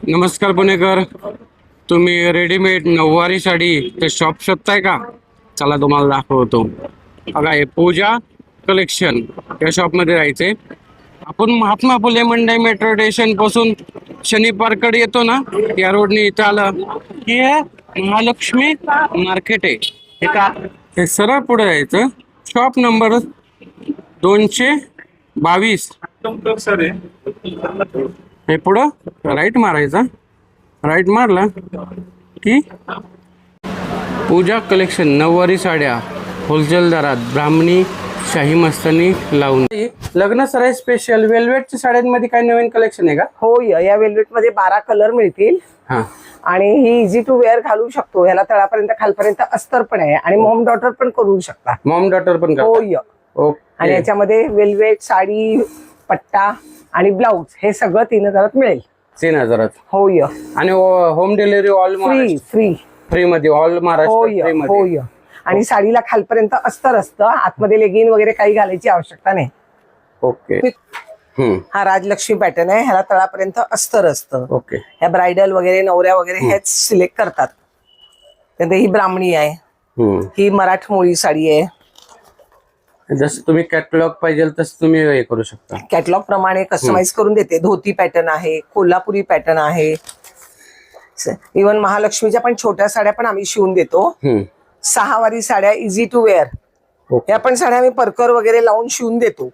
नमस्कार पुणेकर, तुम्ही रेडीमेड नऊवारी साडी ते शॉप शोधताय का? चला तुम्हाला दाखवतो. बघा हे पूजा कलेक्शन या शॉपमध्ये राहायचे. आपण महात्मा फुले मंडई मेट्रो स्टेशन पासून शनी पार्ककडे येतो ना, या रोडने इथं आलं की हे महालक्ष्मी मार्केट आहे. हे का हे सरळ पुढे जायचं. Shop number 222. हे पुढं राईट मारायचा. राईट मारला की पूजा कलेक्शन नऊवारी साड्या होलसेल दरात, ब्राह्मणी, शाही मस्तानी लावून. लग्न सराई स्पेशल वेल्वेटच्या साड्यांमध्ये काय नवीन कलेक्शन आहे का? हो, या वेल्वेट मध्ये 12 कलर मिळतील. हा, आणि ही इझी टू वेअर घालू शकतो. ह्याला तळापर्यंत खालपर्यंत अस्तर पण आहे आणि मॉम डॉटर पण करू शकता. मॉम डॉटर पण का? होय. आणि याच्यामध्ये वेल्वेट साडी, पट्टा आणि ब्लाऊज हे सगळं 3000 मिळेल. 3000. होय. आणि home delivery all free free free मध्ये, ऑल महाराष्ट्र होय फ्री मध्ये. होय. आणि साडीला खालपर्यंत अस्तर असतं, आतमध्ये लेगिन वगैरे काही घालायची आवश्यकता नाही. ओके. हा राजलक्ष्मी पॅटर्न आहे. ह्याला तळापर्यंत अस्तर असतं. ओके. ह्या ब्रायडल वगैरे नवऱ्या वगैरे हेच सिलेक्ट करतात. त्यानंतर ही ब्राह्मणी आहे. ही मराठमोळी साडी आहे. जसं तुम्ही कॅटलॉग पाहिजे तसं तुम्ही हे करू शकता. कॅटलॉग प्रमाणे कस्टमाइज करून देते. धोती पॅटर्न आहे, कोल्हापुरी पॅटर्न आहे. इव्हन महालक्ष्मीच्या पण छोट्या साड्या पण आम्ही शिवून देतो. 6 वारी साड्या इझी टू वेअर. या पण साड्या आम्ही परकर वगैरे लावून शिवून देतो.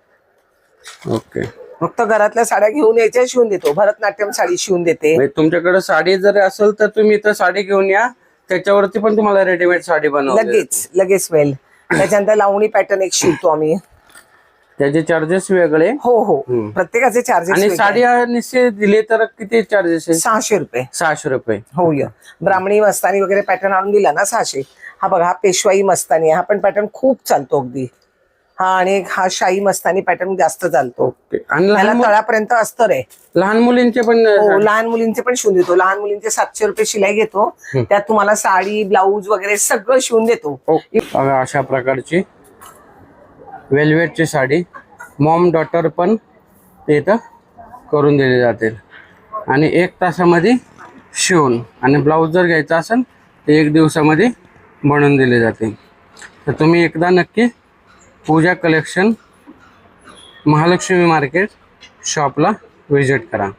ओके. फक्त घरातल्या साड्या घेऊन यायच्या शिवून देतो. भरतनाट्यम साडी शिवून देते. तुमच्याकडे साडी जर असेल तर तुम्ही तर साडी घेऊन या, त्याच्यावरती पण तुम्हाला रेडीमेड साडी बनवा लगेच मिळेल. त्याच्यानंतर लावणी पॅटर्न एक शिवतो आम्ही. त्याचे चार्जेस वेगळे? हो, प्रत्येकाचे चार्जेस. आणि साडी निश्चित दिले तर किती चार्जेस आहे? 600 रुपये. 600 रुपये. हो. ब्राह्मणी मस्तानी वगैरे पॅटर्न आणून दिला ना 600. हा बघा, हा पेशवाई मस्तानी, हा पण पॅटर्न खूप चालतो अगदी. हा आणि हा शाही मस्तानी पॅटर्न जास्त चालतो. ओके. आणि ह्याला तळापर्यंत अस्तर आहे. लहान मुलींचे पण? लहान मुलींचे पण शिवून देतो. लहान मुलींचे 700 रुपये शिलाई घेतो. त्यात तुम्हाला साडी, ब्लाऊज वगैरे सगळं शिवून देतो. बघा अशा प्रकारची वेल्वेटची साडी मॉम डॉटर पण इथं करून दिली जाते. आणि 1 तासामध्ये शिवून, आणि ब्लाऊज जर घ्यायचा असेल तर 1 दिवसामध्ये बनवून दिले जाते. तर तुम्ही एकदा नक्की पूजा कलेक्शन महालक्ष्मी मार्केट शॉपला व्हिजिट करा.